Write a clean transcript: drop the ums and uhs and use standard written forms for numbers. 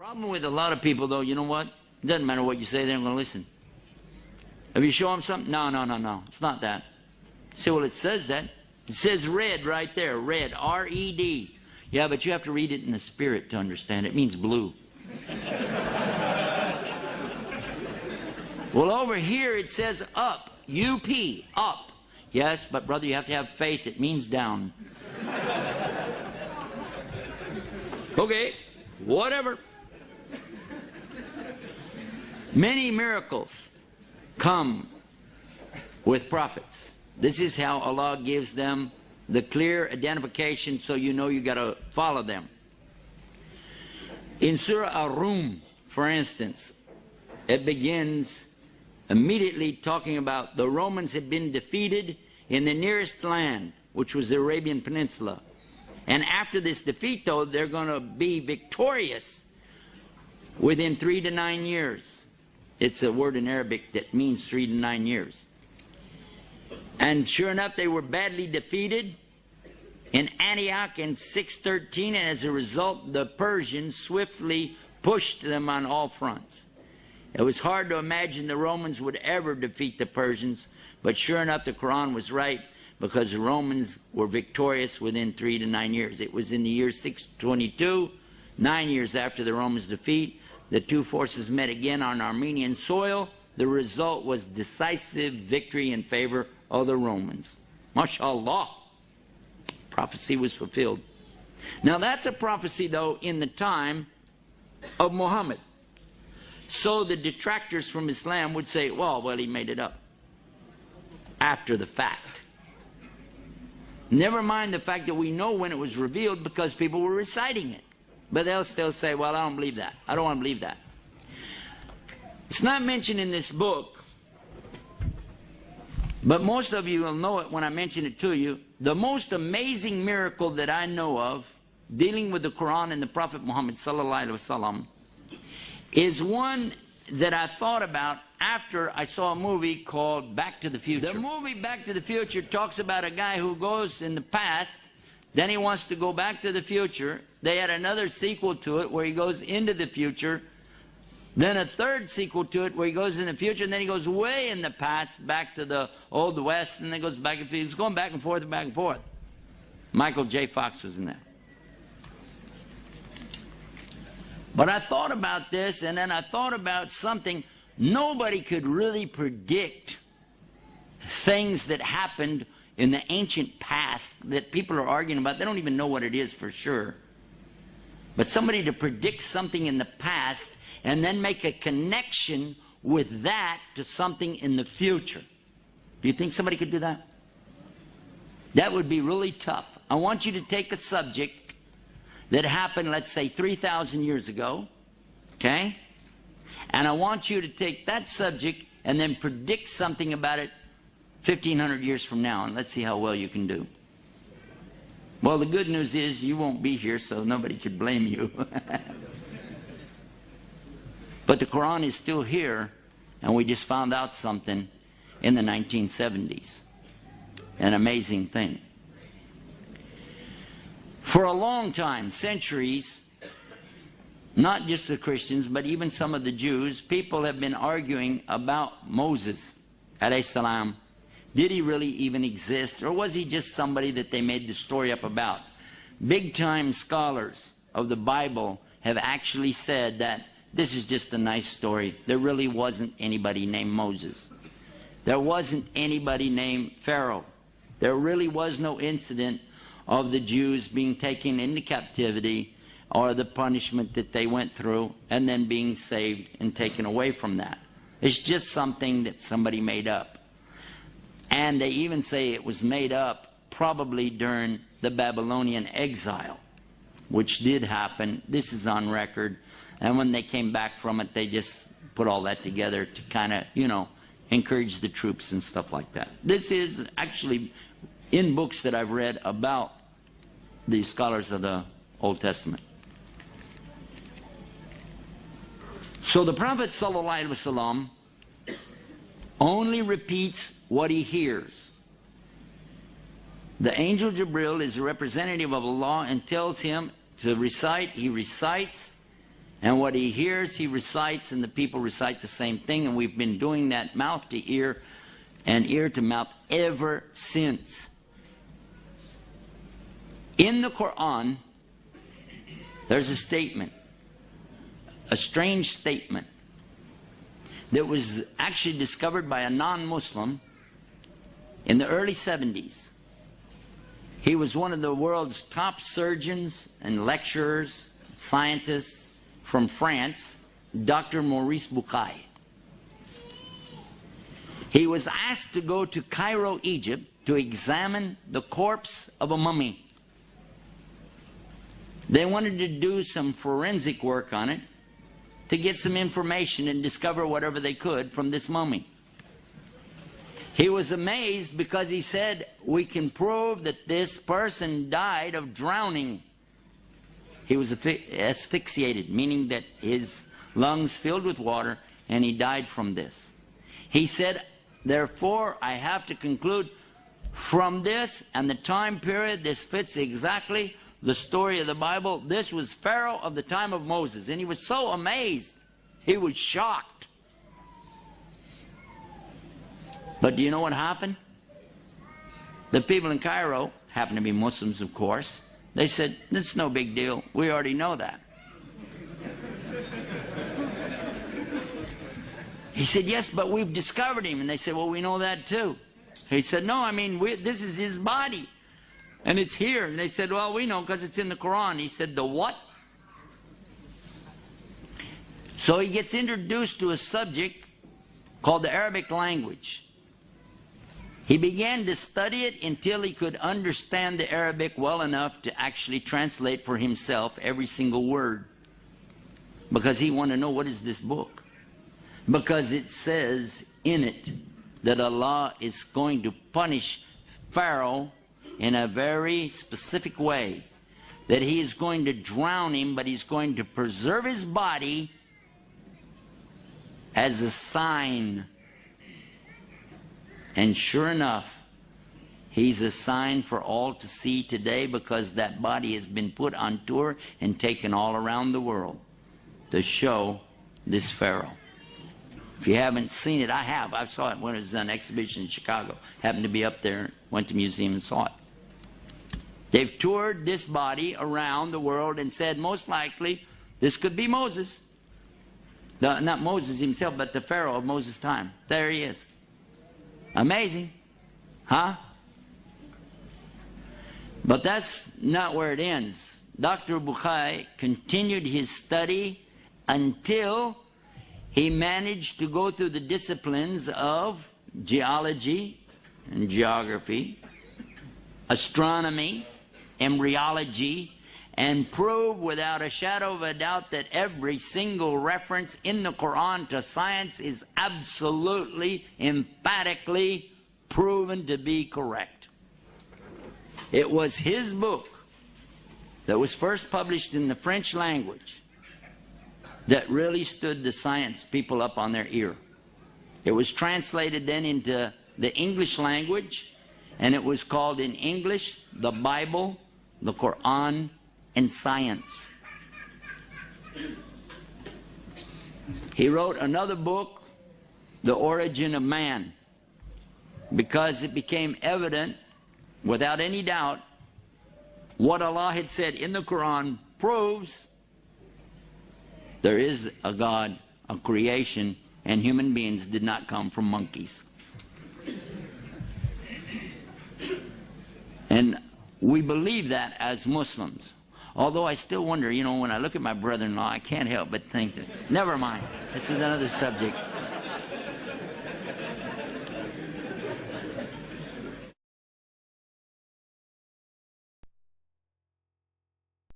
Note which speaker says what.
Speaker 1: Problem with a lot of people, though, you know what? It doesn't matter what you say, they're not going to listen. If you show them something, no, it's not that. Say, well, it says that. It says red right there, red, R-E-D. Yeah, but you have to read it in the spirit to understand. It means blue. Well, over here it says up, U-P, up. Yes, but brother, you have to have faith. It means down. Okay, whatever. Many miracles come with prophets. This is how Allah gives them the clear identification, so you know you got to follow them. In Surah Ar-Rum, for instance, it begins immediately talking about the Romans had been defeated in the nearest land, which was the Arabian Peninsula. And after this defeat, though, they're going to be victorious within 3 to 9 years. It's a word in Arabic that means 3 to 9 years. And sure enough, they were badly defeated in Antioch in 613, and as a result, the Persians swiftly pushed them on all fronts. It was hard to imagine the Romans would ever defeat the Persians, but sure enough, the Quran was right, because the Romans were victorious within 3 to 9 years. It was in the year 622, 9 years after the Romans' defeat. The two forces met again on Armenian soil. The result was decisive victory in favor of the Romans. MashaAllah. Prophecy was fulfilled. Now that's a prophecy, though, in the time of Muhammad. So the detractors from Islam would say, well, he made it up after the fact. Never mind the fact that we know when it was revealed because people were reciting it. But they'll still say, well, I don't believe that. I don't want to believe that. It's not mentioned in this book, but most of you will know it when I mention it to you. The most amazing miracle that I know of, dealing with the Quran and the Prophet Muhammad sallallahu alaihi wasallam, is one that I thought about after I saw a movie called Back to the Future. The movie Back to the Future talks about a guy who goes in the past, then he wants to go back to the future. They had another sequel to it where he goes into the future, then a third sequel to it where he goes in the future, and then he goes way in the past back to the Old West, and then goes back and forth. He's going back and forth and back and forth. Michael J. Fox was in that. But I thought about this, and then I thought about something. Nobody could really predict things that happened in the ancient past that people are arguing about. They don't even know what it is for sure. But somebody to predict something in the past and then make a connection with that to something in the future. Do you think somebody could do that? That would be really tough. I want you to take a subject that happened, let's say, 3,000 years ago, okay? And I want you to take that subject and then predict something about it 1,500 years from now, and let's see how well you can do. Well, the good news is you won't be here, so nobody could blame you. But the Quran is still here, and we just found out something in the 1970s. An amazing thing. For a long time, centuries, not just the Christians, but even some of the Jews, people have been arguing about Moses, alayhi salam. Did he really even exist, or was he just somebody that they made the story up about? Big-time scholars of the Bible have actually said that this is just a nice story. There really wasn't anybody named Moses. There wasn't anybody named Pharaoh. There really was no incident of the Jews being taken into captivity or the punishment that they went through and then being saved and taken away from that. It's just something that somebody made up. And they even say it was made up probably during the Babylonian exile, which did happen. This is on record. And when they came back from it, they just put all that together to kind of, encourage the troops and stuff like that. This is actually in books that I've read about the scholars of the Old Testament. So the Prophet ﷺ only repeats what he hears. The angel Jibril is a representative of Allah and tells him to recite. He recites, And what he hears, he recites, and the people recite the same thing. And we've been doing that mouth to ear and ear to mouth ever since. In the Quran, there's a statement, a strange statement, that was actually discovered by a non-Muslim in the early 70s. He was one of the world's top surgeons and lecturers, scientists from France, Dr. Maurice Bucaille. He was asked to go to Cairo, Egypt, to examine the corpse of a mummy. They wanted to do some forensic work on it to get some information and discover whatever they could from this mummy. He was amazed because he said, we can prove that this person died of drowning. He was asphyxiated, meaning that his lungs filled with water, and he died from this. He said, therefore, I have to conclude from this and the time period, this fits exactly the story of the Bible. This was Pharaoh of the time of Moses. And he was so amazed. He was shocked. But do you know what happened? The people in Cairo, happened to be Muslims, of course, they said, this is no big deal. We already know that. He said, yes, but we've discovered him. And they said, well, we know that too. He said, no, I mean, this is his body. And it's here. And they said, well, we know because it's in the Quran. He said, the what? So he gets introduced to a subject called the Arabic language. He began to study it until he could understand the Arabic well enough to actually translate for himself every single word. Because he wanted to know, what is this book? Because it says in it that Allah is going to punish Pharaoh in a very specific way. That he is going to drown him, but he's going to preserve his body as a sign. And sure enough, he's a sign for all to see today, because that body has been put on tour and taken all around the world to show this Pharaoh. If you haven't seen it, I have. I saw it when it was on exhibition in Chicago. Happened to be up there, went to the museum and saw it. They've toured this body around the world and said, most likely, this could be Moses. Not Moses himself, but the Pharaoh of Moses' time. There he is. Amazing. Huh? But that's not where it ends. Dr. Bucaille continued his study until he managed to go through the disciplines of geology and geography, astronomy, embryology, and prove without a shadow of a doubt that every single reference in the Quran to science is absolutely, emphatically proven to be correct. It was his book that was first published in the French language that really stood the science people up on their ear. It was translated then into the English language, and it was called in English, the Bible, the Quran, and Science. He wrote another book, The Origin of Man, because it became evident, without any doubt, what Allah had said in the Quran proves there is a God, a creation, and human beings did not come from monkeys. And we believe that as Muslims. Although I still wonder, you know, when I look at my brother-in-law, I can't help but think that, never mind, this is another subject.